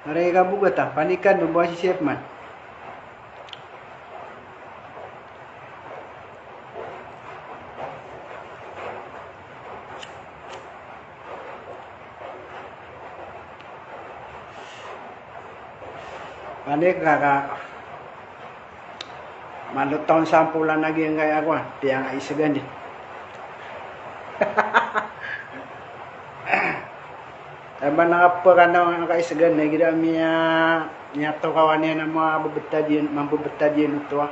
Mereka buka tak panikan membawa si chef man. Panik kakak malut tahun sampulan lagi yang kayak aku, tiang ai segan di. Tapi apa kan orang kayak segan lagi dah mia nyato kawannya nama bebetajian mampu betajian itu ah.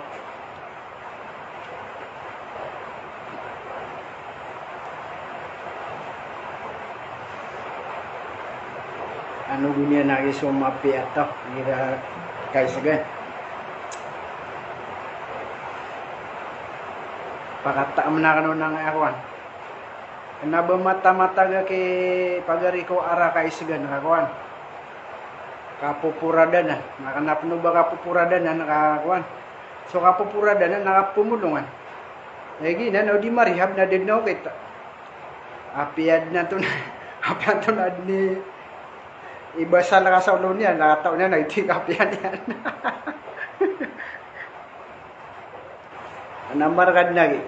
Anu gunia nagi semua piatah kira kayak segan. Pakata menakan unang akuan. Kenapa mata-mata ke pagari ko ara kay segan kakuan. Kapupuradan na. Nakanap no ba kapupuradan na nakakuan. So kapupuradan na nakapumulungan. Lagi na no di marihab na din no kita. Apiad na to na. Apiad to na ni iba sa nakasaulo niya. Nakataw niya na iti kapiad yan. Nambar kan lagi.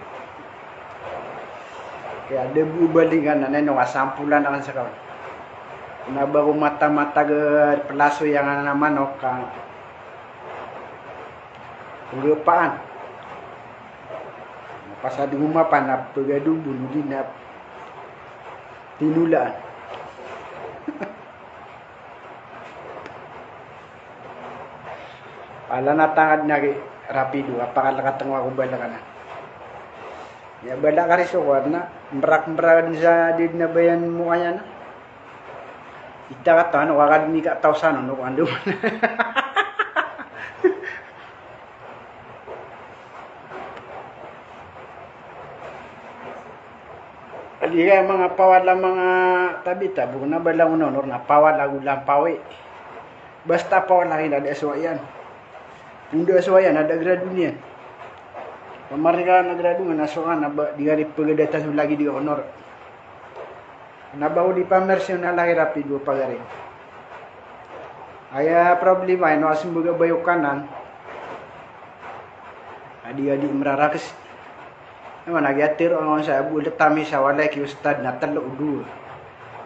Kaya debu balingan na neno asampulan akan sa kawan. Kenapa ko mata-mata ke pelaso yang ana manok ka penggepaan. Pas ada rumah panap pegadu bunuh dinap tinulaan. Pala natangad na rapido apakal katengwa ko bala kana. Ya bala kari suwan na merak-merak sa din na bayan mo kaya na. Ita kata ano wakad ni ka tausan no ando. Ali kaya mga pawad lang mga tabita bukan na balang unonor na pawad lagu lampawi. Basta pawad lagi ada aswayan. Punda aswayan ada gradu niyan. Pamarga na gradu nga nasukan na di gari pagadatas lagi di honor. Nabaw di pamersyon na lagi rapido pagari. Aya problema ino asim baga bayo kanan. Adi-adi merarakis. Naman nagyatir ang sa bulat tami sa walay ki ustad na talo udu.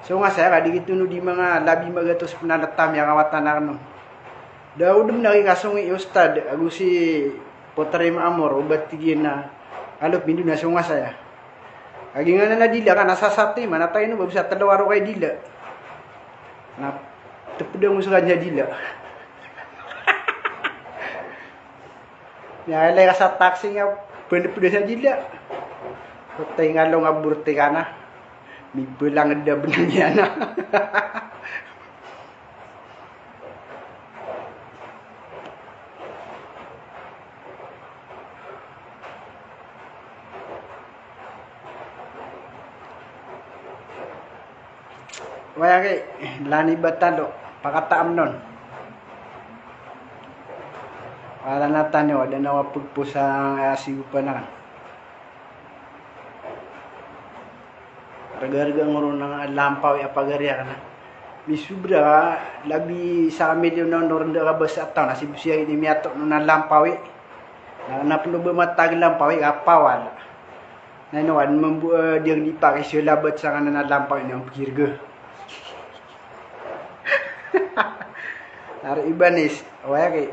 So nga saya kadi gitu no di mga labi magatos penanatam yang awatan ano. Daudum nagi kasongi ustad agu si Potrem amor ubat tigin na alop bindu na sunga saya. Agi nga na dila ka nasasati man atay no babisa talawaro kay dila. Na tepedang usugan dila. Ya lay ka sa taxi nga pende-pende sa dila. Patay nga lo nga burte ka na. May belang ada benang yan na. Waya kay lani batalo pakataam non. Para natanyo ada nawa pagpusang asigo pa na. Ragarga ngoro ng lampaw apagariya kana. Bisubra labi sa milyon non ronda ka basa taw na sibusiya ini miato no lampawi. Na perlu bermatag lampawi kapawal. Nanoan membu dia dipakai sila bat sa kana lampaw ni ang pikirga. Hari Ibanis, waya kay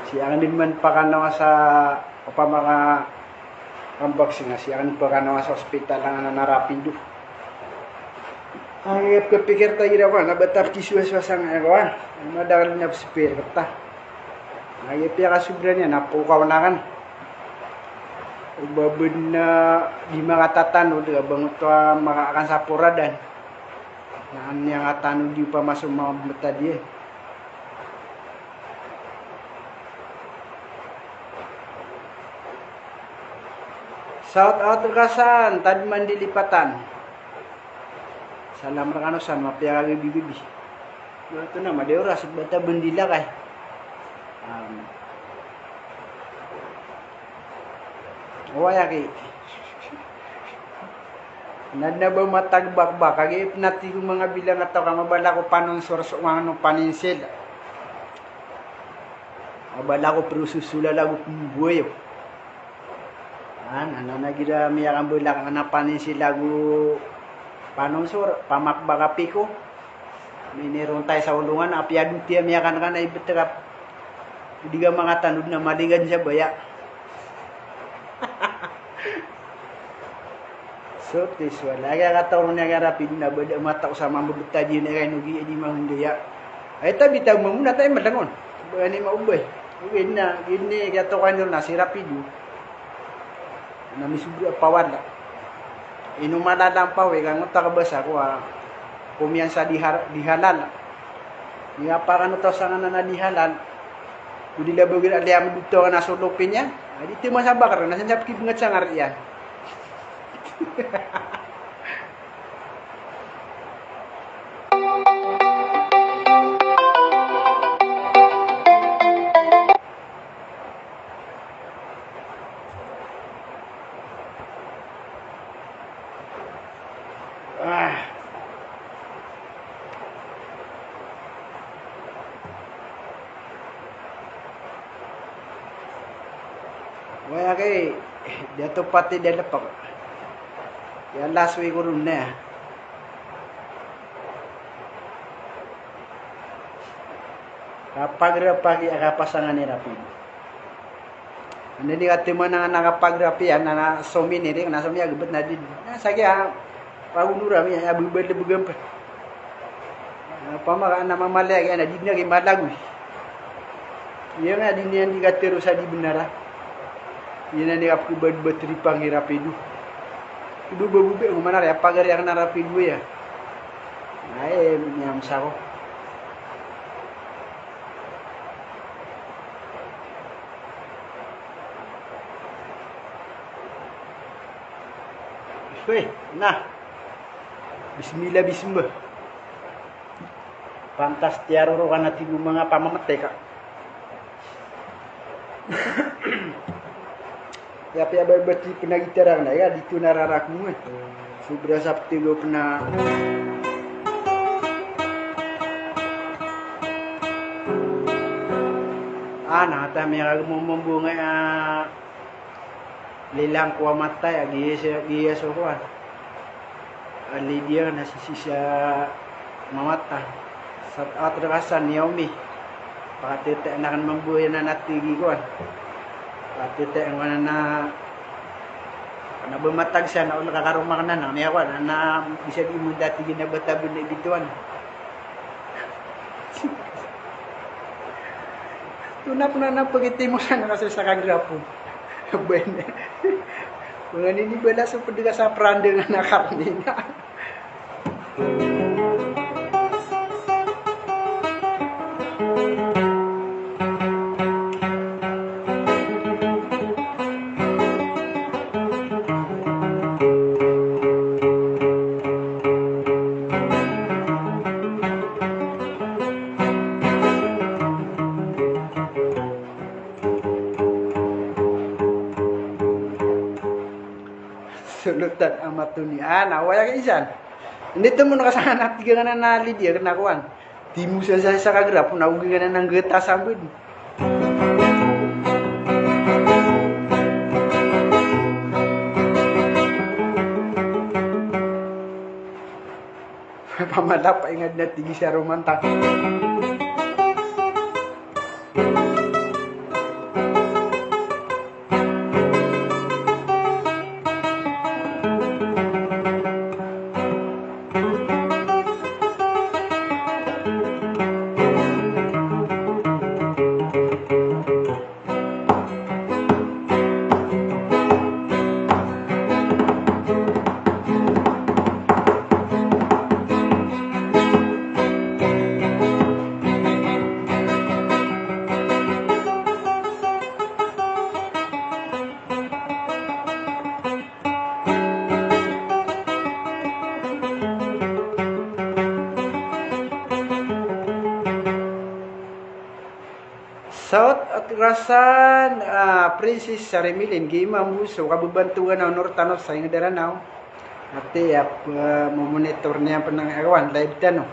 siang din man pakanaw sa apa mga unboxing nga siang pakanaw sa ospital lang na rapido. Ang kepikir tayo na batap tiswa-swasang agawan. Madagal na spare kata. Ay piya ka sobra niya napukaw na kan. Ubabun na di mga tatano di bangot makaakan sa puradan. Naan yang atano di pa masuk mga mata dia. Shout out kasan tadi mandi lipatan. Salam rakanosan mapia gabi-gabi. Ito na madeora sa bata bendila kay. Waya ki. Nanda ba matagbakbak kagi nati ko mga bilang ataw ka mabala ko panon source ng paninsil. Mabala ko pero susula lago kumbuyo. Ano na gira miya kang bulak na paninsil lago panon sur pamakbaka piko. Minirong tayo sa ulungan apiadun tiya miya kan na ibetera. Hindi ka mga tanod na malingan siya baya. So, this wala kaya katawang niya karapid na bada mata ko sa mga mabuta di na kayo nugi di mahundaya. Ay tabi tawag mo muna tayo malangon. Baya ni maubay. Okay na, gini kaya to kanyo na si rapido. Na misubri pawala. Inumalalang pawe kang utakabasa ko kumyansa dihalal. Nga pa kano to sa nga na dihalal. Kudi labagin aliyam dito ka nasulupin yan. Ay dito masabakar, nasanjap kibungat sa ngariyan. Wala kay dito pati dala pa. Yan last week ko rin na. Kapag rapagi akapasangan ni Rapi. Ano di ati mo na nakapagrapi yan na sumini rin na sumiyag bet na din. Sagi pagunura mi abubad lebugam pa. Pamaka na mamalag yan di na kay malagoy. Yan na din yan di katero sa di benara. Yan na ni kapubad batri pangi Rapido. Ibu bube kemana ya pagar yang narapi gue ya. Nah, nyam sako. Weh, nah. Bismillah bismillah. Pantas tiaroro kana tibu mga pamamate ka. Ya pia berbeti penagitarang na ya dito nararak mo. Sobra sa ptilo na nata may mumbunga lilang ko matay giya so ko. Ali dia na sisa mamata. Sa atrasan Naomi. Pakatete na kan mambuhay na natigi ko. Pati ang na bumatag siya na ulo kakarumang na niya ko na bisa di mo dati ginabatabi na bituan. Tunap na napagiti mo sana kasi sa kagrapo. Bueno. Mga ninibala sa pagdiga sa prande nga na karne na. Sulutan amat tunian awaya ka isan. Nito mo nakasana natiga nga na Lydia kanakuan. Di mo sa kagrap na ugi nga na ng geta sambud. Pamalap ingad na tigi siya romantang. rasan prinsip sari milin gima musuh kabubantuan nur tanah saya ngadaran nau nanti ya memonitornya penanggawan live dan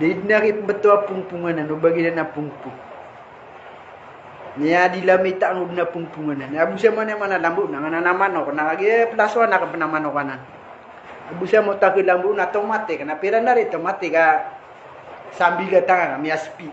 Dinari betul pungpungan anu bagi dana pungpung. Nya di lami tak ngudna pungpungan. Abu sia mana lambu nangana namano kana lagi pelasoan ka penamano kanan. Abu sia mo tak lambu na tomate kana piran dari tomate ka sambil datang kami aspi.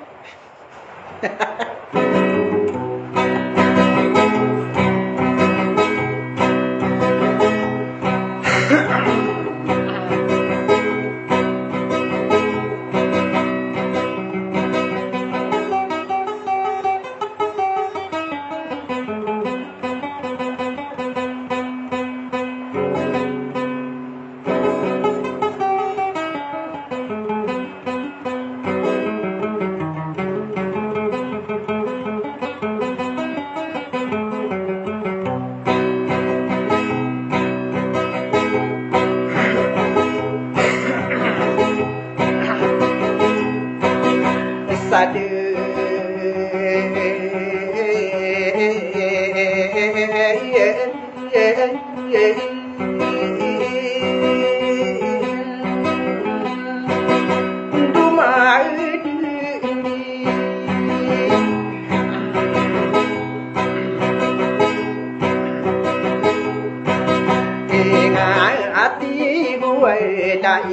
Sade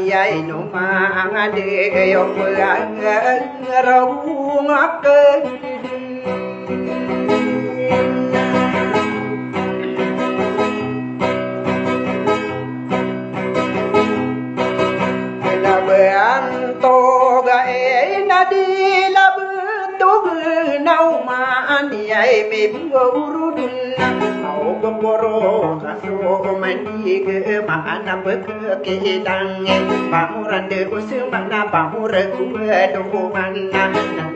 Dai no ma de yo pa rau ngak na ban to ga e na di la bu to nau ma ani ai me bu ru au goporo kaso mandi ke mana ke dang banguran de usu mana bangure ku do mana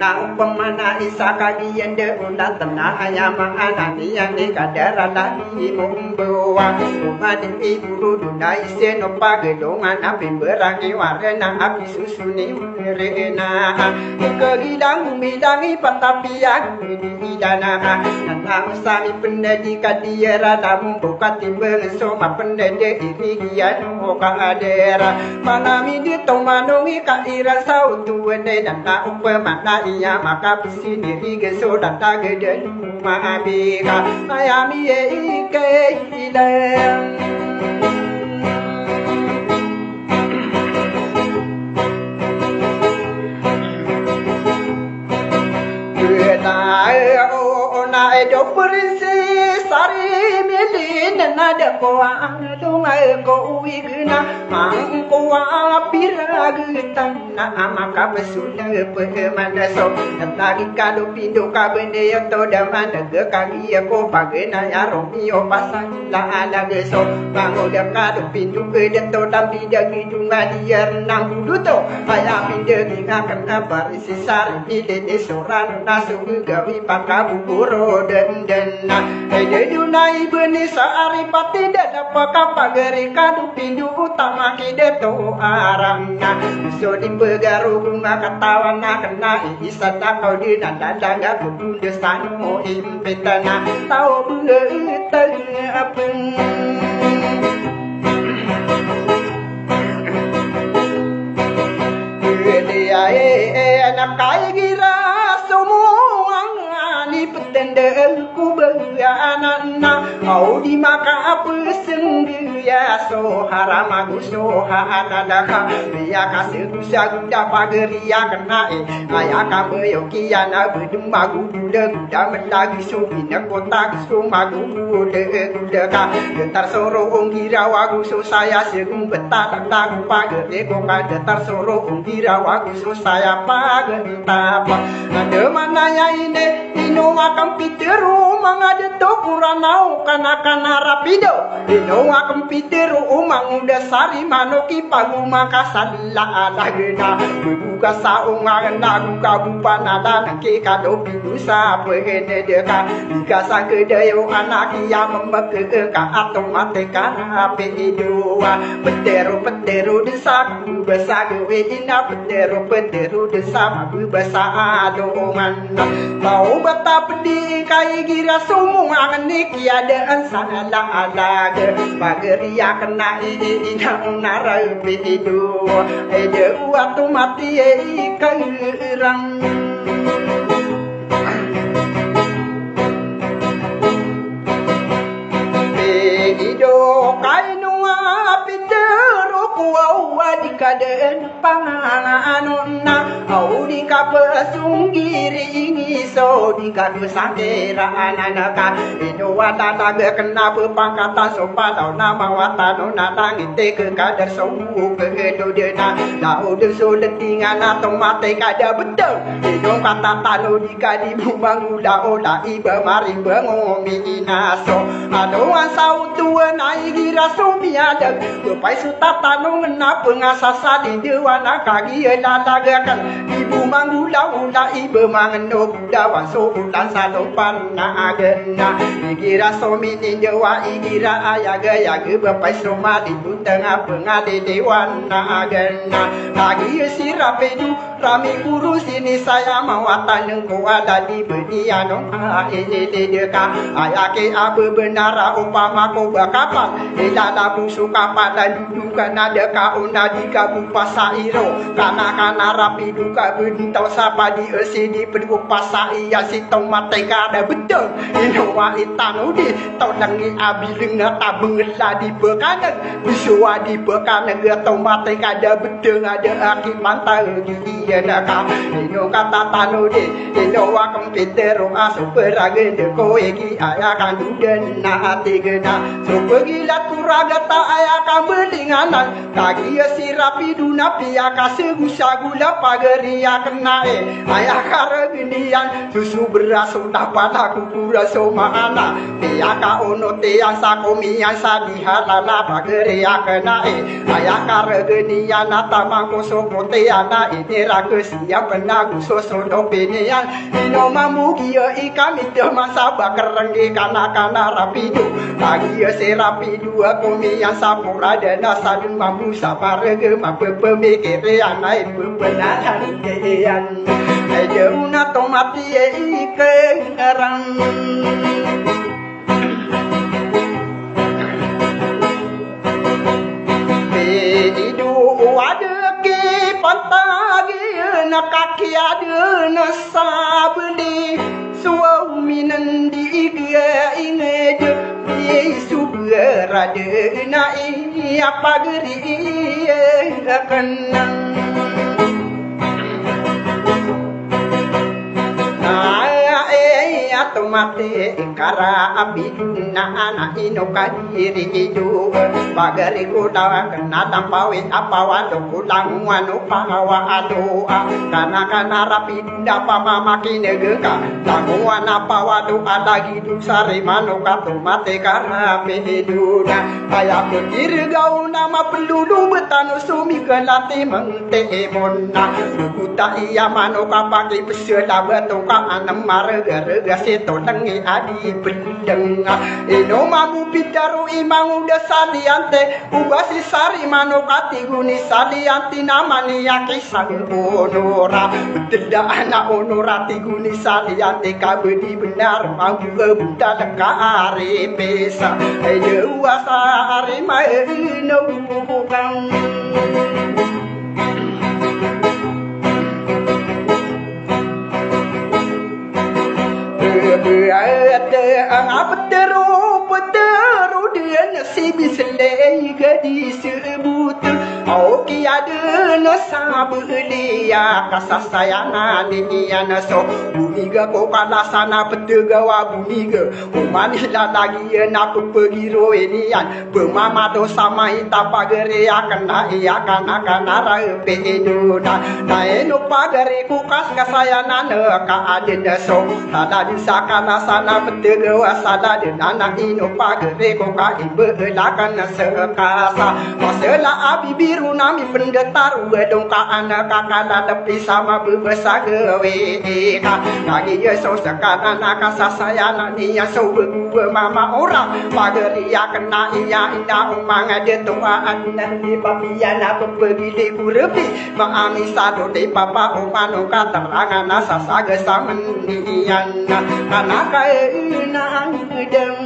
na upamana isaka gian de ulat tana ayama anani yang ni kadara lagi membawa umadi ibu dunai seno page dongan api berangi warna api susuni rena ke gidang midangi patapian di dana na usami pendidikan dia rada membuka timbang soma pendede irigian oka adera manami di tomanongi ka ira sautu wene dan na upamana iya maka pesini rige so dan tage ma abika ayami ke ilang na do perisi sari milin na de ko lungai ko wigna mang ko piragutan na amaka besula pe manaso lagi kado pindo ka bende yo to daman de kagi ko pagena ya romio pasang la ala geso bango de kado pindo ke de to dambi de gidunga diar nang bulu to aya pinde ngakan kabar isi sari milin soran nasu gawi pakabu buro dan de dunai beni saari pati dada pakapa geri kadu pindu utama kide to arangna so di begaru bunga katawan na kena isata kau di nanda daga kudu desanu impetana tau beute apeng dia anak kai gira semua ni petendel ku anana au di maka pesengge ya so haramagu so hanadaka biya kasigusa guda pageria kena ayaka beyokiana bedumagu guda guda melagi so bina kota so magu guda ka gentar soro onggira wagu so saya segum betata tagu pagere ko ka gentar soro onggira wagu so saya pagere tapa ada mana ya ini ino akam piteru mangade to kuranau kana rapido ino akam piteru umang udah sari manoki pagu maka sadla alagena buka saung ngana kabu panada nake kado pinusa pehene deka dikasa kedayo anak yang membeke ka atong mate kana pedua petero desaku besagewe ina petero desaku besa adoman mau bata pedi kai gira sumu angni kiadaan salah alaga pageria kena ina narai pedu ede waktu mati kairang pedo kainua piteru kuwa dikaden panganonna au di kapesunggiri ngiso di kadu sangkera ananaka ino watata ge kena pangkatan sopadau nama watano natang ite ke kadar somu ke dodena lau de so letingan atau mate kada betul ino kata tano di kadi bumangu dao da iba mari bengomi inaso adoan sau tua nai gira sumiada kepai sutatano ngena pengasasa di dewana kagi lalagakan ibu manggula ula ibu mangeno budawan so ulan salopan na agena igira somi ninjawa igira ayaga yaga bapai soma di tengah pengade dewan na agena kagi sirapedu rami kurus ini saya mawatan nengko ada di beniano ini deka ayake abe benara upama ko bakapan ilala busu kapalan dudukan ada kauna di kabu pasairo kana rapi duka bentau sapa di esi di pedu pasai ya sitong mate kada betul ino wa itanu di tau dangi abiling na tabengla di bekanan bisua di bekanan ge tau mate kada betul ada aki mantal di naka ino kata tanu di ino wa kompitero asu perage de koegi ayakan duden na ati gena so pegilat kuraga ta ayakan belinganan kagi si rapi duna pia kasigusa gula pageria kena ayah karagenian susu beras sudah pada kukura soma ana pia ka ono tiang sakomian sadihalala pageria kena ayah karagenian atamangko sopoteana ini raga siap penagu sosodo penian ino mamugia ikam itu masa bakerengge kana rapidu kagi si rapidu komian sapura dana sadun mamu saparege mampu pemikiran naik bebenaran keyan ayeuna tomati ikerang hidu ada ke pantagi na kaki ada na sabli suaminan di ge ingede Yesu berada na apa geri kenang mate kara abidna ana ino kadiri hidu bagari kuda kena tampawi apa wado kulang wano pawa adoa kana rapi dapa mama kine geka languan apa wado ada hidu sari mano katu mate kara hiduna ayah pikir gau nama pelulu betanu sumi kelati mente mona bukuta iya mano kapaki pesela betoka anam marga seto tangi adi pendeng ino mamu pitaru imang udah saliante ubasi sari manokati guni salianti namani yakisang onora betelda anak onorati guni saliante kabedi benar mamu buta leka are pesa ayo asa are mai no bukang Peteru dia nasib selai gadis sebut. Oke ada nasa belia kasah sayana ni anaso bumiga ko kala sana petegawa bumiga umanila lagi na pergi roenian pemama do sama ita pagere akan iya kana ra pedona na eno pagare ku kas kasayana ka adena so tada disakana sana petegawa sada de anak ino pagare ko ka ibe lakan sekasa masela abibi nami pendetar wedong ka anak kakana tepi sama bebesa gawe ka kaki ye so sekarang anak sasayana ni ya so berdua mama orang pageria kena iya ina umang ada tua anak di papiana pergi di kurepi maami sado di papa umano katerangan asa saga samen nian anak kaya ina gedeng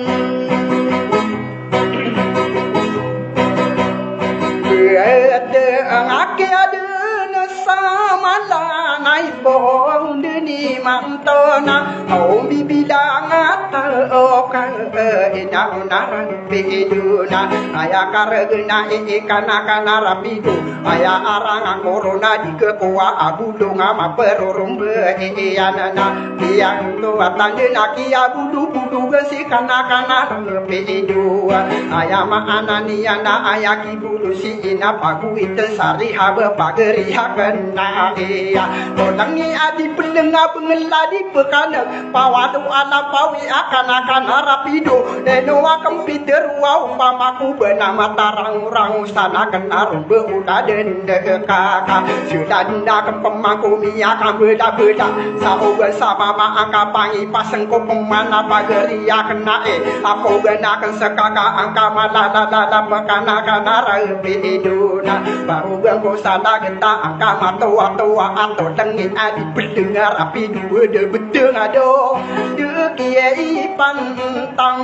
ngake ada sama la nai bohong deni mantona au bibilang ata oka ina unaran peduna aya karagena ikana kana rapido aya arang corona di kekua abulung ama perorombe ianana yang tu atandena kia budu gasi kana pedo aya ma ananiana aya kibulu si ina pagu itu sari haba pageri hakana iya todangi adi pendengar pengeladi pekana pawadu ala pawi akan rapido nenoa komputer wa umpamaku bernama tarang-rang sana kena rumbe udah dende kakak sudah denda kempemaku miya kan beda sauga sama angka pangi paseng ko pemana pageri hakana aku genakan sekaka angka malala mekana kana rapidona baru ganggu salah kita angka matua atau dengin adi pendengar api dua de bedeng ado de kiai pantang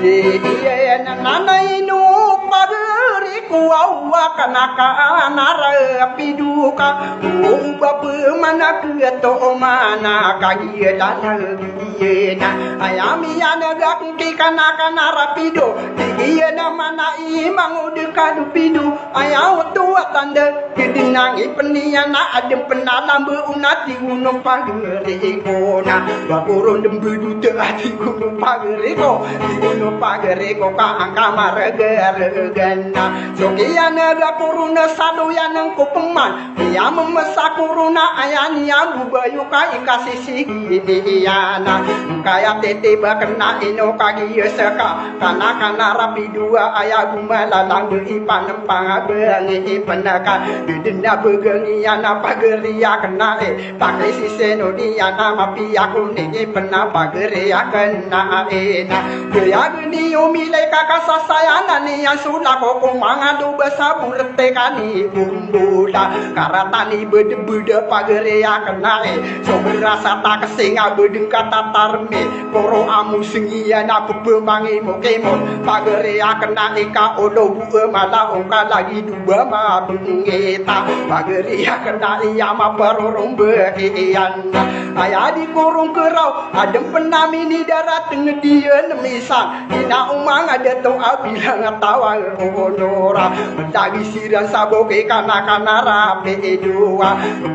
iya nana inu pageri kuawa kanaka rapi duka ubah pemana keto mana kagi lagi na ayami anaga ki kanaka rapido iya mana imang udeka dupidu ayau tua tanda kedinangi peniana adem penalam beunat di gunung pageri kona bakurun dembedu ati gunung pageri ko di gunung pageri ko ka angka marega-regana sokian naga kuruna sadu yang ko peman dia memesak kuruna ayani abu bayu ka ikasih sigi diana kaya tete bakena ino kagi seka kana rapi dua ayah gumalalang beripan nempang berangi penaka didenda begengi ana pageria kena pakai siseno dia nama piaku ni pena pageria kena ena dia geni umile kakak sasayana ni yang sudah kok mangadu besabur tekani bumbula karatani bede-bede pageria kena so berasa tak kesinga bedeng kata tarme koro amu sengian aku pemangi mokemon pageria kena ika olo bue mala ongka lagi dua ma bengeta pageria kena iya ma perorombe ian ayah di kurung kerau adem penami ni darat ngedian misal ina umang ada tu abilang tawa onora lagi siran sabo ke kana rape dua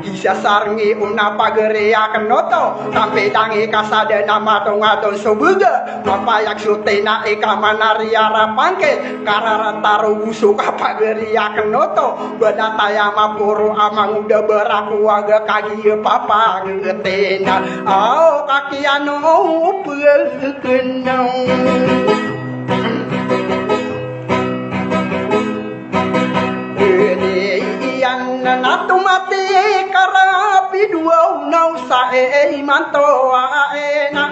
kisah sarngi una pageria kenoto sampai dangi kasada nama tongaton sobuga papayak sutena eka manaria rapangke karara taru busuk pageria kenoto badataya mapuru amang udah beraku aga kaki papa getena au kaki anu pegenang natu mati karapi dua unau sae manto aena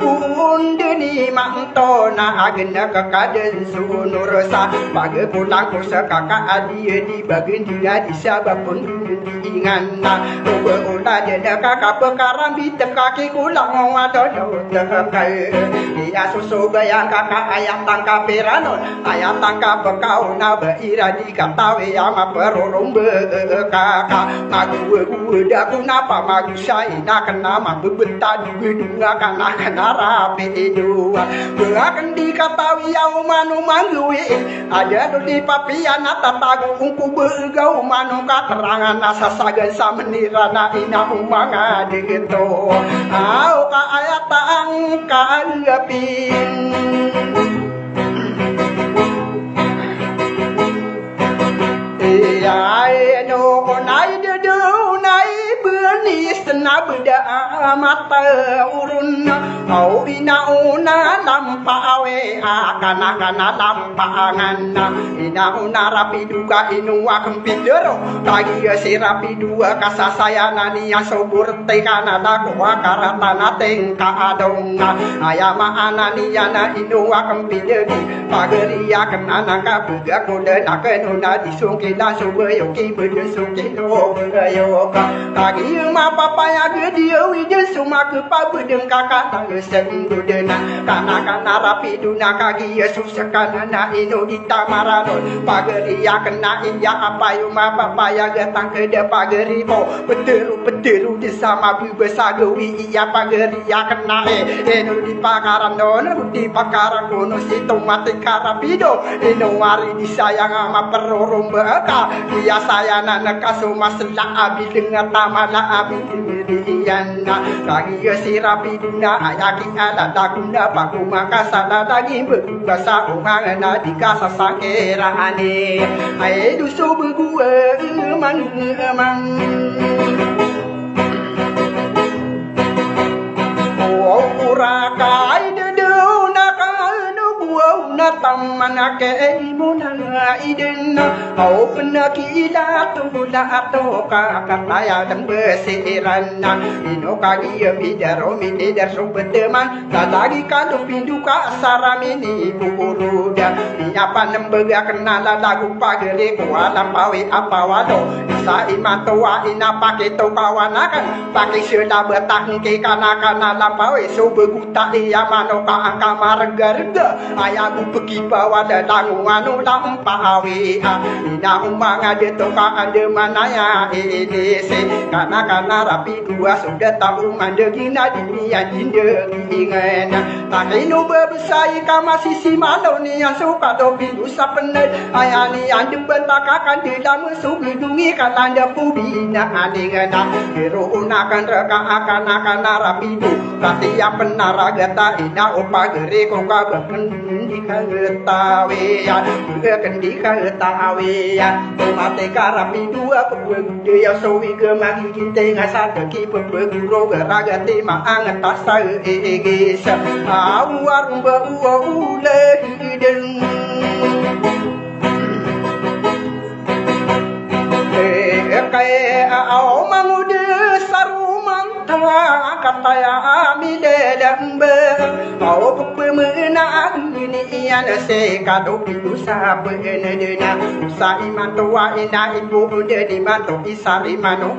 undeni manto na agena kakaden sunursa bagi pulang kusa kakak adi di bagian dia di sabapun ingana ulah jeda kakak pekaran bite kaki kulang ngado tekai dia susu bayang kakak ayam tangkap peranon ayam tangkap bekau na beira di katawe ama perorombe kakak aku daku napa magu usai nak nama bebeta dua kana rapi dua akan dikatawi yang manu mangui ada di papian tatagu ungku bergau manu katerangan asa sagan samenirana ina umanga gitu au ka ayat angka gapin ai no nai de do nai berni sena beda mata urun au ina una lampawe kana lampangan ina una rapi duka inu akempidero tagi si rapi dua kasasayana niya sobur te kana laku akaratana tengka adonga ayama ananiya na inu akempidegi pageria kenana kabuga kode nakenuna disungki la subayo ki bedesungki lo begayo ka tagi ma papaya gedio ide suma ke pabedeng kakak tangge sendudena kana rapi duna kagi yesus kanana ino ditamaranon pageria kena inja apa yuma papaya getang ke de pageripo peteru di sama bibesagawi iya pageria kena eno di pakaran non di pakaran kono situ mati karapido ino wari disayang ama perorom beka dia sayana nekasuma selak abi dengan tamala abi diriana kagi si rapi duna ayaki ala dagunda paku maka salah lagi berbasa umangana dikasa sangkerane ai dusu begua emang urakai dedu nakanu buau na tamana ke imuna iden au penakila tula atoka kataya dan besirana ino kagi bidaro mini dar subeteman lagi kadu pinduka saramini buruda nyapa nembega kenala lagu pagere kuala pawe apa wado sa imantoa ina pake to kawanakan pake sudah betang ke kana lampawe so beguta iya mano ka angka marga ayamu pergi bawa dalang anu lampawe ina umang ada to ka ande manaya ini se kana rapi dua sudah tahu mande gina dunia jinde ingin tak inu berbesai ka masih si mano ni yang suka do bindu sapenet ayani yang dibentakakan di dalam sugidungi kalanda pubina aningana hero unakan reka akan rapidu katia penaragata ina opa gere koka bekendi kagetawe ya bekendi kagetawe ya mate karapidu apa gede ya sowi gemagi kinte ngasa kaki pebeguro garagati maangan tasa egesa awar mbau ule hideng kaya au mangude saruman tanga kataya amide dambe au pemena ini ian se kado pitu sabe nedena sa imanto wa ina ibu ude di manto isari mano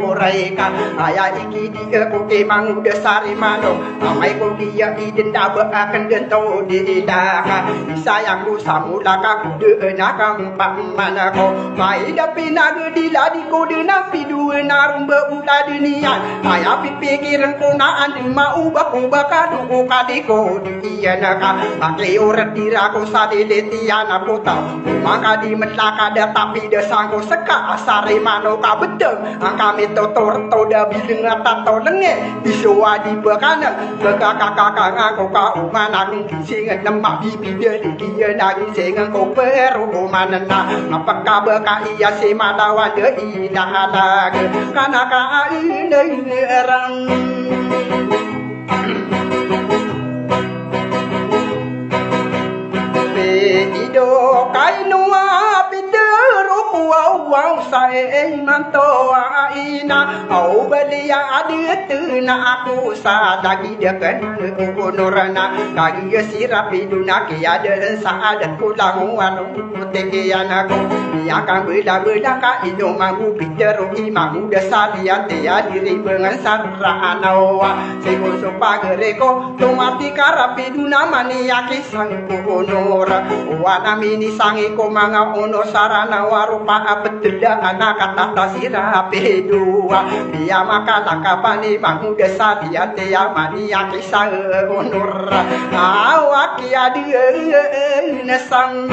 oraika aya iki di ko ke mangude sari mano amai ko dia idenda ba akan gento di daka sayangku samulaka kude nakam pamanako mai dapina di ladi kode napi dua narumba uda dunia ayah pikiran kona andi mau ubah kadu kadiko dia naka pakai urat diraku sadile tiana putau maka di melaka da tapi da sangko seka asare mano ka bedeng angka metotor toda bileng tato lenge bisua di bekana bekaka ngaku ka umana sing nemak bibi dia nagi sing ko peru manana apakah beka iya se madawa de ida ada kana ka ine erang ido kainua pidero wow sae manto ina au belia adet na aku sadagi dekan unorana kagi sirapi duna ki ada saadat pulang wanu tegianaku ya kang beda ka ido mangu pidero imamu dasalian dia diri bengan sarra anawa sego sopagereko tomati karapi duna maniaki sang onora wana mini sangi ko mga ono sarana warupa apetela ana na kata tasira pedua dia makala kapani bangu desa dia tia mania kisah onur awaki adia nesang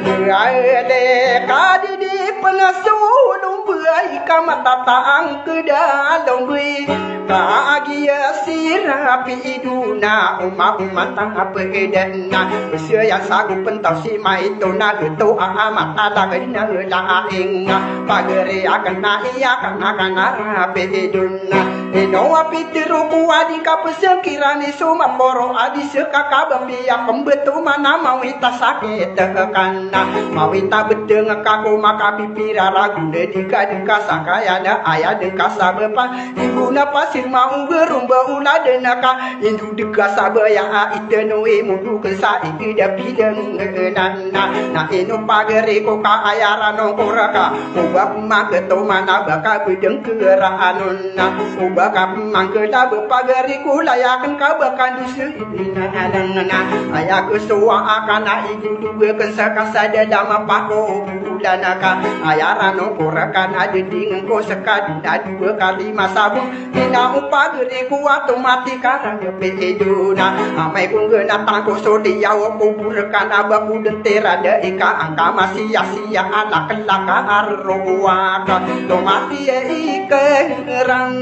berade kadi di penasulung berai kamata taang ke dalam bui kagia sirapi iduna umma tang apa edana besia yang sagu pentau si mai to na geto amat ada kena la inga pagere akan na iya kana rapi iduna eno api tiru kuadi kapesel kirani suma poro adi sekaka bapia pembetu mana mau ita sakit tekana mau ita bedeng kaku maka pipira ragu dedika dengka sakaya da ayah dengka sabepa ibu na pasir mau berumba ula denaka indu deka sabaya ite noe mudu kensa iki da bideng nana na eno pagere ko ka ayara no koraka ubak mageto mana baka bedeng kera anuna ubak mangkeda bepagere ko layakan ka bakan dusu ina nana ayah kesuwa akan idu dua kensa kasa dalam pako bulanaka ayara no koraka ada dengan ko sekad dua kali masabu ina upagere ku mati karang peduna amai ku ngena tangko sodia ku burkan abaku dentera da ika angka masih sia anak kelaka arwaka to mati ikerang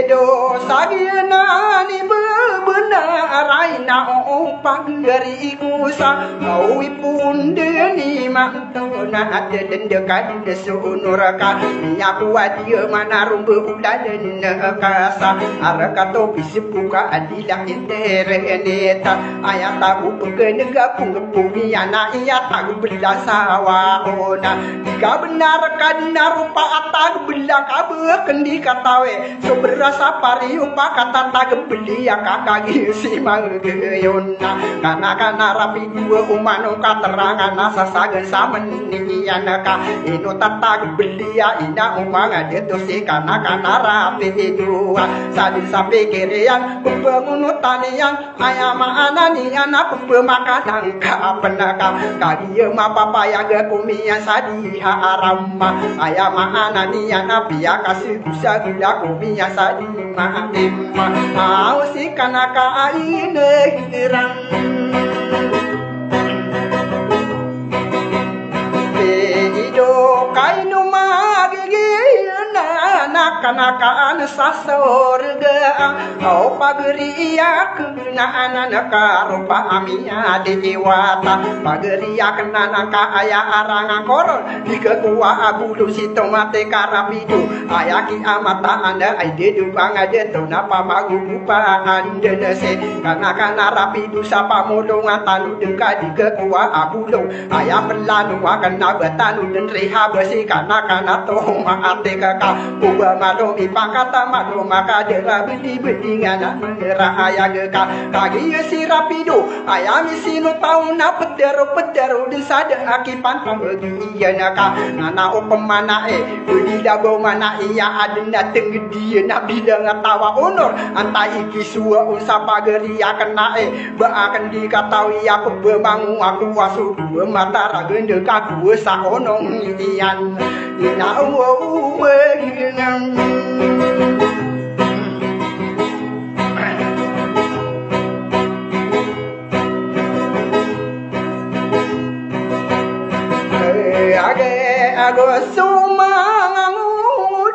Edo sagina ni bebenar raina pagari kusa kau ipun deni mantona ada dendekan desunuraka nyaku adia mana rumbe udan nekasa arakato bisipuka adila intere neta ayat tahu pegenega pungepumi anak iya tahu belasawa ona jika benar kadina rupa atag belaka bekendi katawe so berasa pari upa kata tak beli ya kakak gisi mangeyona kana rapi dua umano katerangan asa sagen samen ni anaka ino tata beli ya ina umanga deto si kana rapi dua sadin sampai kerean kubangun tanian ayama anani anak pemakanan ka penaka kagia ma papaya ga kumia sadiha arama ayama anani anak biya kasih kusa gila kumia sadima emma au si kanaka aine hirang Ido kainu magigi na kanakaan sa sorga au pagri ya kena anaka rupa amia dewata pagri ya kena naka aya arang koron dikekua abulu sito mate karapidu ayaki amata anda aide dubang ade to napa magu bupa ande nese kana rapidu sapa molongan tanu dengka dikekua abulu aya pelanu akan nabatanu dan reha besi kana to maate kaka uba malo ipakata malo maka dera bedi ngana menera aya geka kagi si rapido ayami sino tau na pedero din sada akipan bagi iya naka nana opemana bedi dago mana iya adena tenggedi na bidang tawa honor anta iki suwa usapa geria kena ba akan dikataui aku bemangu aku wasu dua mata ragende kaku sa onong ian ina ago sumangangu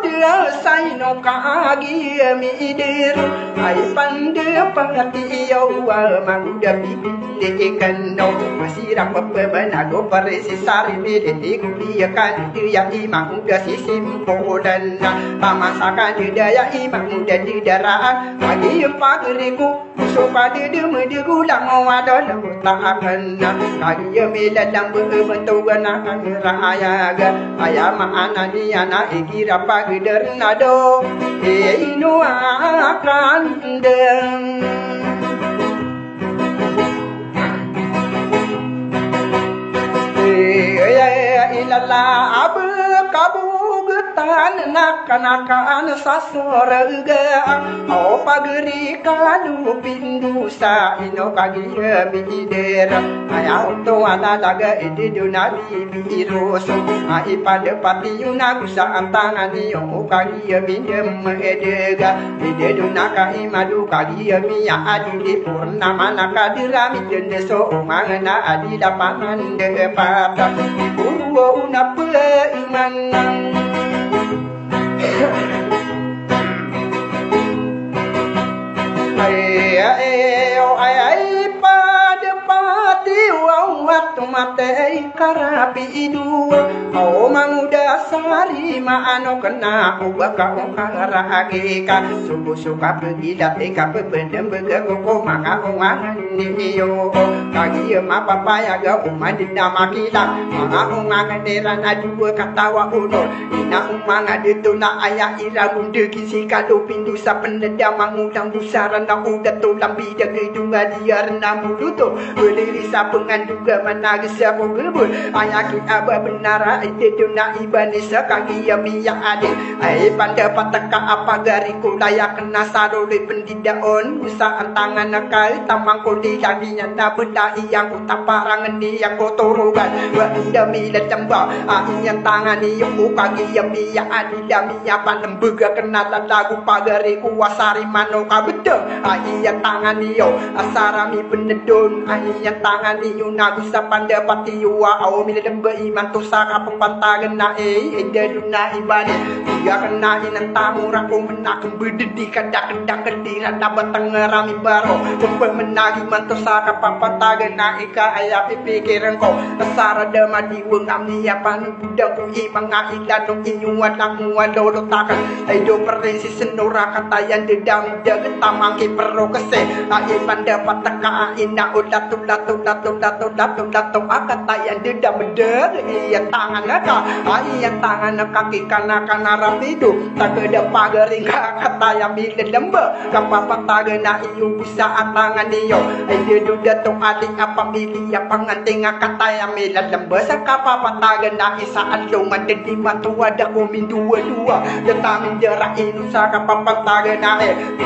dia saino kagi mi dir ai pande pangati yo mangda bibili kano masira pepena go paresi sari militi kuliah kan dia imang udah sisim podan pamasakan daya imang udah di darah pagi pagriku supaya dia gulang wadon tak akan kagi melalang berbentuan akan raya ayam anak ni anak ikira pagi dernado inu akan deng ilala abu kabu getan anak-anakan sasorga o pageri kalu pindu sa ino kagia bidera ayaw to alalaga edi dunali biroso ai pada pati yunaku sa antangan niyo kagia bidem edega edi dunaka imadu kagia miya adi di purnama nakadirami dendeso mangana adi dapangan de pata buruo una peimanang ay pada pati waktu matei karapi dua au manguda sari maano kena ubaka ongkara agika subuh suka pergi datika pebendem begego maka ongangan niyo kagi mapa paya ga umadina makila maka ongangan deran adua katawa uno ina umanga detuna aya ira munde kisika do pindu sa pendeda mangudang busaran na udah tulang bidang hidunga dia renam duto berdiri sa penganduga managis sa poggebul ayaki aba benara ide duna ibani sakagi yami yang ade ai panda pataka apa gariku daya kena sarole pendidaon usaan tangan nakal tamang kodi jadinya na bedai yang utaparangan ni yang kotorogan wa indami la tamba yang tangan ni yang kagi yami yang ade dami apa nembega kena lagu pagariku wasari mano kabedeng yang tangan niyo asarami penedon yang tangan niyo nagusa panda pati yuwa aw miledembe iman to saka pempantagan na ede duna ibane dia kena inan tamu rako menak bededi kandak kandak kedira dapat tengerami baro tempe menagi manto saka pempantagan na ika aya pipikiran ko asara dema diweng amni apa budang ku imang aidan no inyuan lamu wadolo takan aido perisi senora katayan dedam jaget tamangki perro kese ai panda pataka ina udatu datu datu datu datu datu akata yang dedam deg iya tangan naka ai yang tangan kaki kana kana rapido tak ada pagari kata yang mile lembe kapapa tagana iu bisa tangan niyo ai dedu datu ali apa mili ya panganting kata yang mile lembe sakapa tagana isa alungan dedi matu ada komin dua datang jarak inu sakapa tagana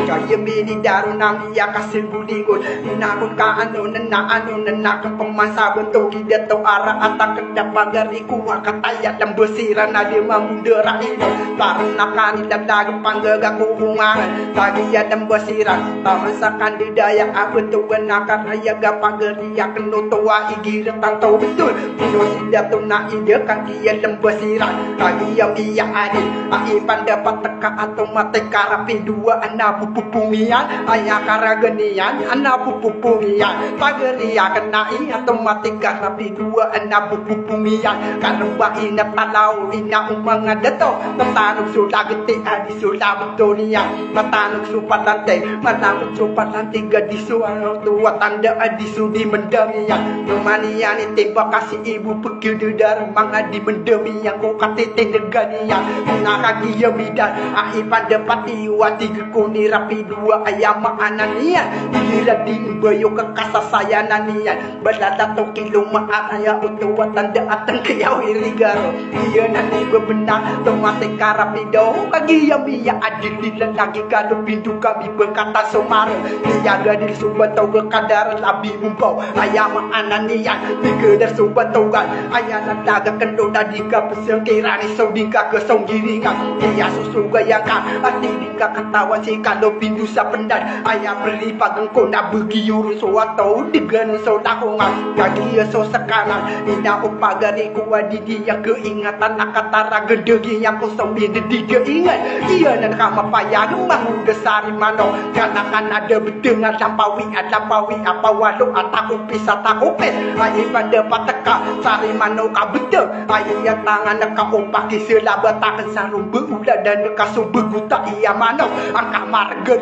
kaya mili darunang ya kasih budigun nakun ka anu nena ke pemasa bentuk kita to arah atak kedap bagariku kataya dan besiran ade mamundera ini karena kani dan lagu panggaga kuhungan tadi ya dan besiran tamasakan di daya aku tu benakan ayah gapagari ya kenu tua igi retang tau betul no sidak tu na ide kaki ya dan besiran tadi ya iya ade ai pandapat teka atau mate karapi dua anak pupungian ayah karagenian anak pupungian pageria kenai atau mati karapi dua anak pupungian karba ina talau ina umang adato matanuk sudah gede adi sudah betunia matanuk supat lantai matanuk supat lantai gadis suara tua tanda adi sudi mendamia nomania ni tembak kasih ibu pergi di darah mang adi mendamia ko katete negania nakaki ya bidan ai pada pati wati kuni rapi dua ayam anania dira di bayo ke kasa saya nania balada to kilo maat aya utua tanda atang kaya irigaro iya nani bebenang tomate karapido kagi yang biya adil lagi kado pintu kami berkata somar jaga diri subat tau kadar labi mumpau ayam anania tiga subat tau kan ayam daga kendo tadi ka peseng kirani saudika ke songgiringa iya susu gayaka ati dika katawa si kalau pintu sa pendan ayam beli pagang kona begiur suatu dengan saudakongan kaki so sekarang ina upagari kuwa didi yang keingatan nakatara gedegi yang kosong didi keingat iya dan kama payah gemang desari mano karena kan ada bedengan lampawi apa walu ataku pisah takupet ai pada pateka sari mano ka bedeng ai yang tangan ka opak kisela batakan sarung beula dan ka subeguta iya mano angka marga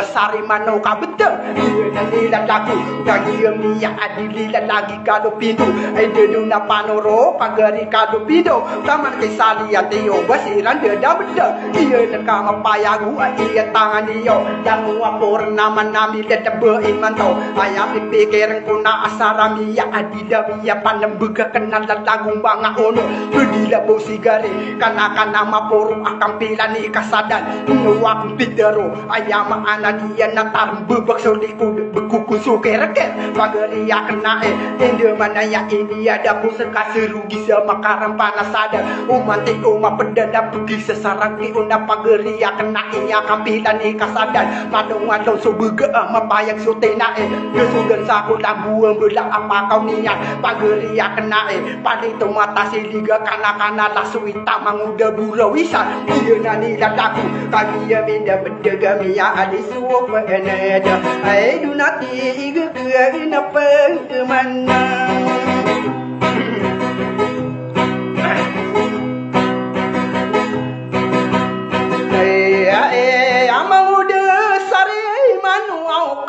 sari mano ka bedeng iya dan lagu kagi yang adili lagi kado pindu dedu na panoro pagari kado pindu taman kesalian tio basiran deda beda iya dan kama payagu iya tangan iyo yang wapor nama nami deda bein mantau ayam dipikir kuna asarami ya adida ya panem bega kenal lagu banga ono bedila bau sigare kana nama poru akan pilani kasadan nuwak pitero ayam anak dia natar bebak soliku bekuku suke reket pagari ya kena ende mana ya ini ada pusaka serugi sama karam panas ada umanti uma pedada pergi sesarang ki una pagari ya kena iya kampilan kasadan madong so bega mapayang sutena gesugan saku lambuang bela apa kau niat pagari ya kena palito mata siliga kana lasuita manguda burawisa iya nani ladaku kagia benda bedega miya alisuo peneda ai dunati iga ina pemana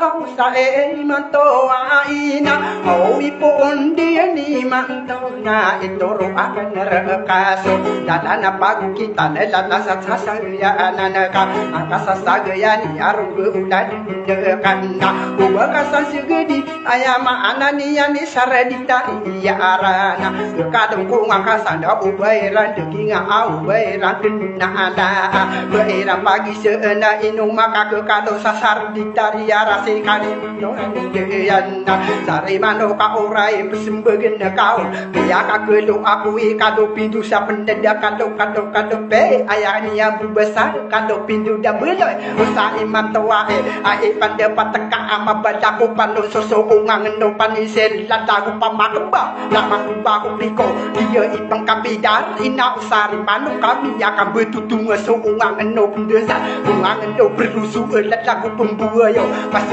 kau sae manto aina au ipon dia ni manto na itoro akan rekaso dadana pagi kita lelana sasa ya ananaka akasa sagaya ni arung ulan dekana ubakasa segedi ayama anania ni saredita ya arana kadang ku ngakasa da ubairan deginga au bairan kena ada bairan pagi seena inu maka ke kado sasar ditaria rasa kali no andiana sari mano ka orai pesembegen kau dia ka gelo aku kado pintu sa pendeda kado be ayani yang besar kado pintu dah beloi usa imam tua ai pande pataka ama badaku pando soso ungang no panisel ladaku pamakba nama ku piko dia ipang kapidar ina usari mano kami akan betutung so ungang no pendesa ungang no berusu ladaku pembuayo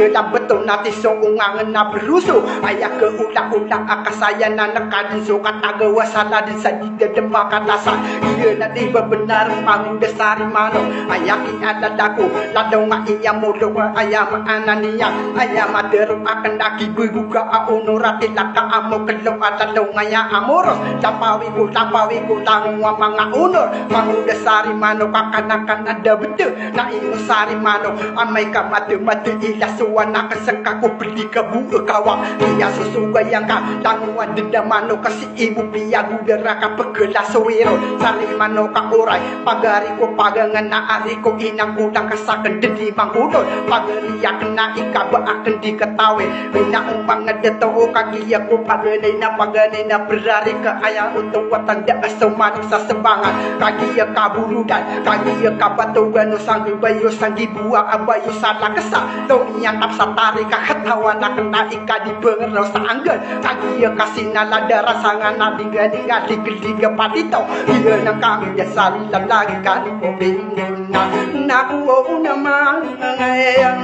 dalam betul nanti soungan na berusu ayah ke ulang-ulang akasaya nanakan sukat aga wasala dan sajida demakan lasa iya nanti benar mangu desari mano ayah ki ada daku ladong iya mulu ayah anania ayah maderu akan daki beruga aonorati laka amo kelo aladong ayah amoros tapawi ku tangwa manga unor mangu desari mano kakanakan ada betul na sari mano amai ka mate ilas wana kesekaku beli kebu kawa dia sesuga yang ka languan dendam mano kasih ibu piagu deraka pegelas sewiro sari mano ka orai pagari ko pagangan na ari ko inang udang kesaken dedi mangkudol pagari ya kena ikaba akan diketawe bina umang ngedeto kaki ya ko pagani na berari ke ayah untuk watan da asoman sa sebangan kaki ya kaburu dan kaki ya kabatugan sanggi bayo sanggi buang abayo salah kesa yang tak satari kahatawa nak kena ika di pengeros anggen kaki ya kasih nala darah sangan nadiga digeliga patito iya nak kami biasa lagi kan obingna nak wo nama ngayang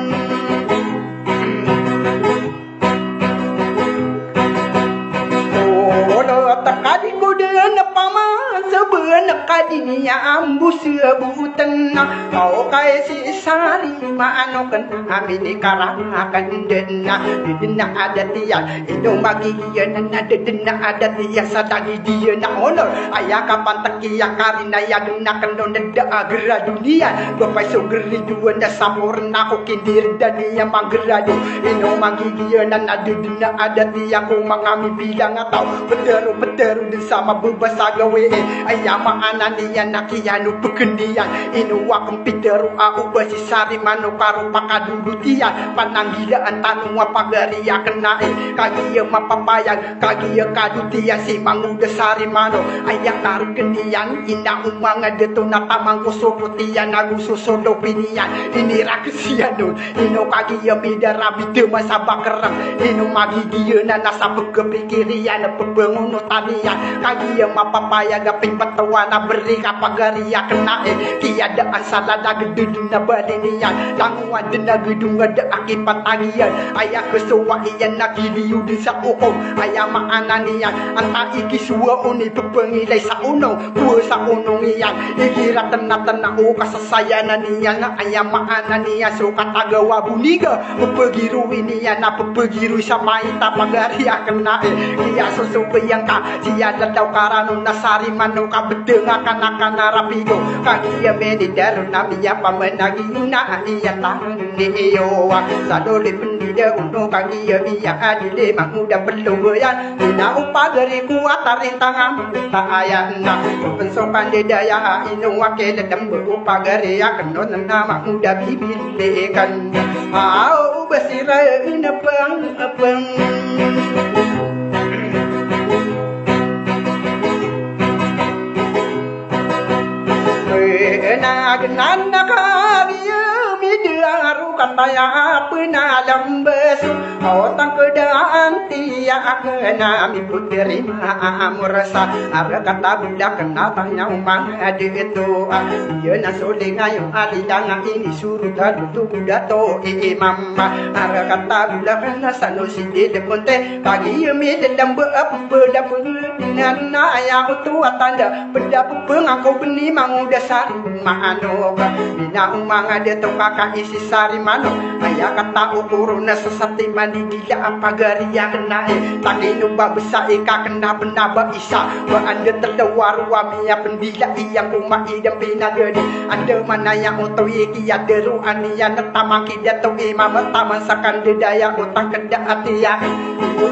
takadi kuda pama seben kadinya ambu sebutan kau kai si sari mano kan amini karang akan dena ada dia itu magi dia ada dena ada dia sadagi dia na honor ayah kapan teki yang karina yang gena kendon deda agera dunia bapai sugeri dua na sampurna ko kindir dan dia mangerado itu magi dia ada dena ada dia ko mangami bilang atau beteru sama bebasa gawe ayama anania nakiyanu pekendian inu wakem piteru au basi sari mano karu pakadudutian pananggilaan tanu pagari ya kena kagi ya mapapayang kagi ya kadutian si manguda sari mano ayak taru kendian ina umanga detuna tamangko soputian nagu susondo pinian ini rakesian nun inu kagi ya midarabi masa bakerang inu magi dia nasa pekepikirian pebangun tanian kagi yang mapapaya gaping patuana beri kapagari ya kena tiada keadaan salah dah gede dina balinian languan dina gedung ada akibat tangian ayah kesuaian nak liu desa ukum ayah maananian anta iki suwa uni pepengilai sauno gua sauno ngian igira tena o kasasayanan nian ayah maananian suka tagawa buniga pepegiru inian na pepegiru samai tapagari kena iya susu yang ka sia dadau karano nasari mano ka bedenga kana rapigo kagia meni daru nabi ya pamenagi una iya tahni iyo sadole pendida uno kagia iya adile manguda belum ya ina upagari kuat rintangan tak ayana pensokan dedaya ino wakil dembe upagari ya kenon nama muda bibir kan au besira ina pang nagnan nakagiya midaru kataya pena lambesu otang kedaan tiya kena mi putri ma amurasa ara kata budak kena tanya umang ade itu ya nasole ngayo alidanga ini suruh dadu kudato mama ara kata budak kena sano sinde konte pagi mi dalam apa dapat dengan ayah tua tanda benda pengaku beni mang dasar mano bina umang ada tu kakak isi sari mano ayah kata ukuruna sesati mandi dia apa garia kena tani nuba besar ika kena benda isa wa anda terlewar wa mia pendila iya kuma idam bina gedi anda mana yang utau iki ada ruani yang tamaki dia tu imam taman sakan dedaya utang kedak hati ya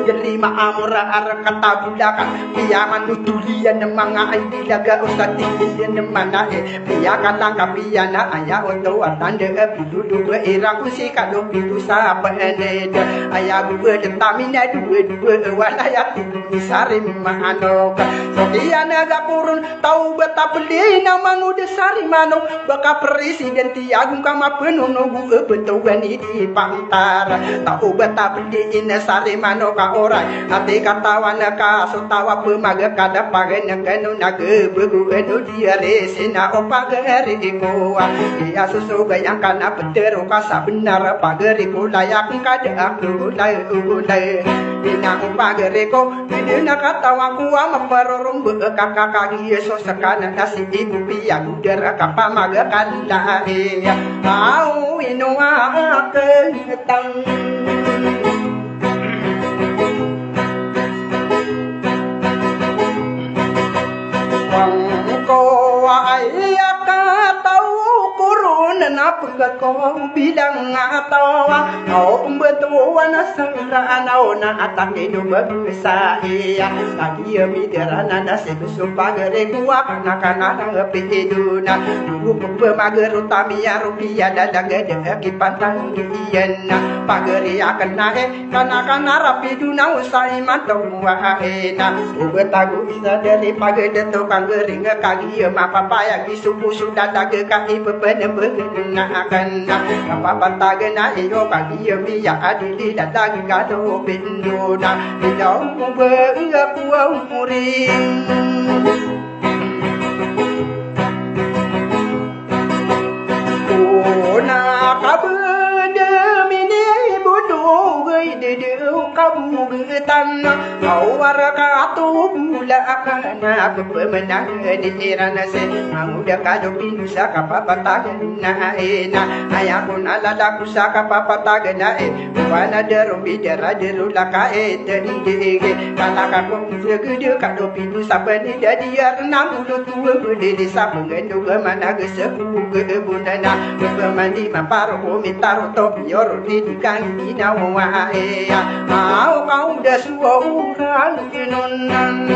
jadi ma amura ara kata bulaka dia manutulian manga ai laga ustati dia mana dia kata kapiana ayah untuk atanda bidu irang kusi kado bidu sapa ene ayah gua detamina dua walayat sarim mano so dia naga purun tau beta beli nama ngude sari mano baka presiden tiagung kama penuno gua betuan di pantara tau beta beli ina sari mano ka orang hati katawana ka so tawa pemaga kada pagen kanu naga begu eno dia resina opagari ikoa ia susu gayang kana petero kasa benar pagari ko layak kada aku ulai ina pagari ko dina katawa ku ama parorong be kakak kaki yeso sakana nasi ibu pia udara kapamaga kala ia au inoa ketang ayah tahu kurun apa kau bilang atau kau pembentuan serana na atak hidup besar iya lagi mikiran nada sebesar pagare gua kana pihiduna dulu pemager utamia rupiah dan gede kipantang diana pagare akan naik kana rapiduna usai mantau wahena ubetagu isa dari pagade tukang gering kaki apa payah disubuh sudah tak kaki pepene bergenakan apa patagena iyo kaki biya adili datang kado benduna bidau beraku umuring ona kabende mini bodoh dedeu kamu getan awar katu bula kana pemenang di irana se muda kado pinusa kapapa tagena ena ayakun alala kusaka papa tagena wana derobi deru lakae tadi dege kala kaku segede kado pinusa bani dadi arna ulu tua beli sapengendo mana geseku gebundana pemandi maparo mitaro topior di kang dinawa mau kau dah suara kinunan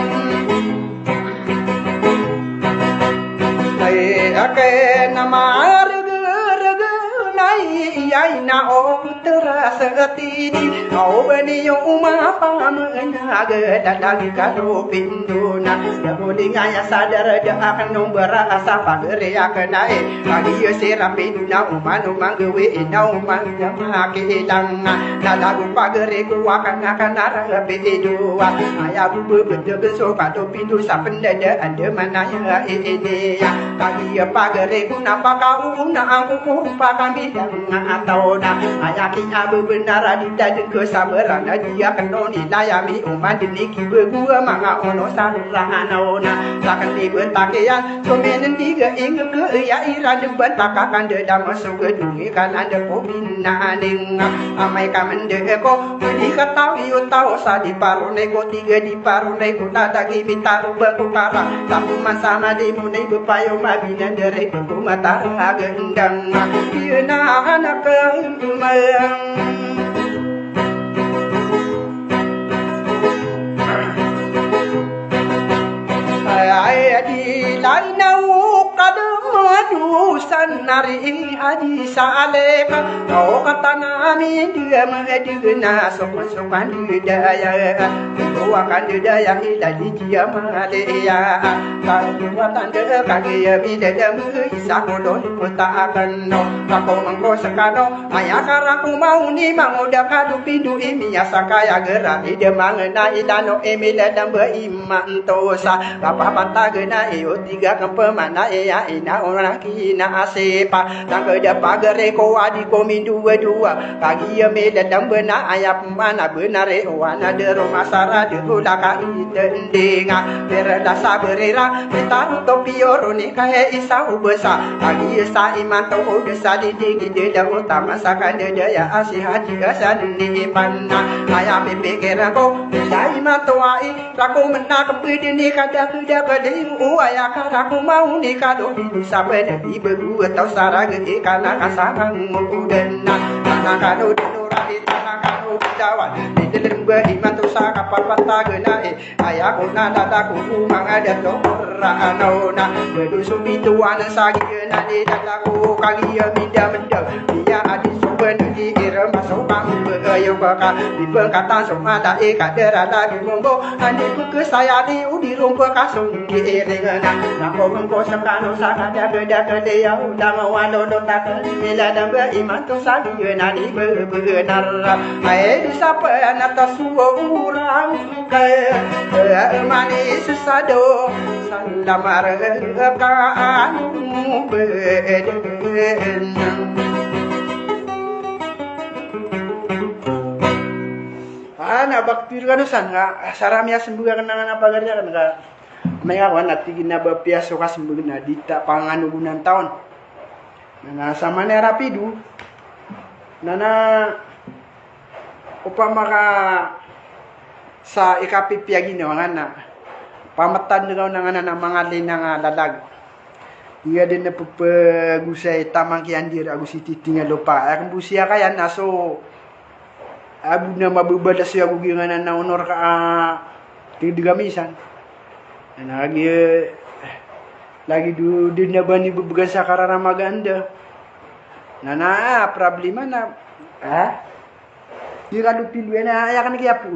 ake nama raga nai ai na o terasa tini au bani yo uma pa menyaga dalang karo pinduna boleh ngaya sadar dah akan nombara asa pagere akanai pagi yo serapinduna uma no mangwe na uma make langa na lagu pagere ku akan arah bedua ayabu bebedo beso pado pindu sapenda ada mana ya ini ya pagi yo pagere ku napa kau na aku rupa kami atau na ayaki abu benar di dalam kesabaran dia kenoni layami umat diniki begua manga ono sarana ona takkan dibentakian somenen tiga inga ke ya ira debat pakakan dedam masuk ke dungi kan ada pobina ning amai kamen de ko di katawi utau sa di parone ko tiga di parone ko tadagi bitaru berkara tapu masana di munai bepayo mabina dere ko mata gendang na anak kemayang di lainau kademadu sanari haji saleka kau kata nami dia medina sopan daya akan daya hilali dia malaya kalau tanda kagaya bida isa kolon kota akan no kau mangko sekano ayah karaku mau ni mau dah kadu pindu imi sakaya gerak ide mengenai dano emila dan beriman tosa apa mata gena eo tiga kempemana ya ina orang kina asepa tak ada pagare ko adi ko mindu dua pagi ya mela dan benar ayah mana benar wana de rumah sara de ulaka itendenga berada saberera kita topioro ni kae isa ubesa pagi sa iman to desa di digi de da utama sakan de ya asih haji asan ni panna ayah pepekera ko sa iman to ai rako mena kepedi ni kada kuda kali uaya karaku mau ni kado di sampai di beru atau sarage kana kasarang mudena kana kado dinurani tanah kado dawan di dalam iman tu saka papata gena ayah kuna dadaku mangada to ranona bedu subitu ana sagi gena di dadaku kali ya minda menda dia adi soben di irem masuk kamu beyo baka di pengkatan somada kadera lagi monggo andi ke saya di udi rumpah kasung di irengana nako monggo sakano sakada beda kedaya udang walo do tak mila dan beriman tu sagi gena di benar ai disapa atas urang ke manis sado salamar ka anu beden ana bakti kan nga saramia sembuga kenangan apa garja kan ka may kawan at tigina ba piaso ka sembuga na dita panganugunan taon na sama ni rapido na upama ka sa ikapipiyagi na mga na pamatan nga na mga linang lalag iya din na pupagusay tamang kiandir agus ititinga lupa akan busia kaya na so abu na mabubalas yung ako ginganan na honor ka tigamisan na lagi din na ba ni bubugan sa karara maganda na problema na di kadupin na ayakan kaya po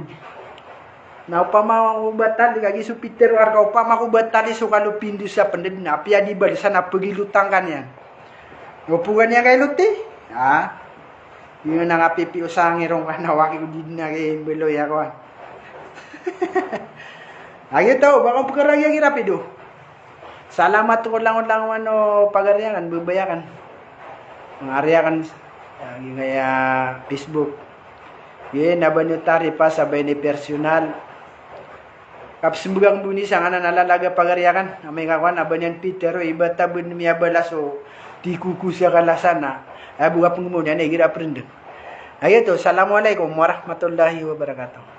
na upama ubatal lagi supiter warga upama ubatali so kalupin di sa pandin na pia di balisan na pagilutang kanyan upugan niya kay luti yun nga pipi usang irong kanawaki ko din na kay beloy ako lagi tau baka pagkaragyan rapido salamat ko lang ano pagaryakan bubayakan mangariakan lagi kaya Facebook yun nabanutari pa sabay ni personal kapsimbugang buni sa nga nalalaga pagaryakan amay kakuan abanyan Peter iba tabun miya balaso di kukusya kalasana buka pengumuman gira aprendeng. Ayo tuh, assalamualaikum warahmatullahi wabarakatuh.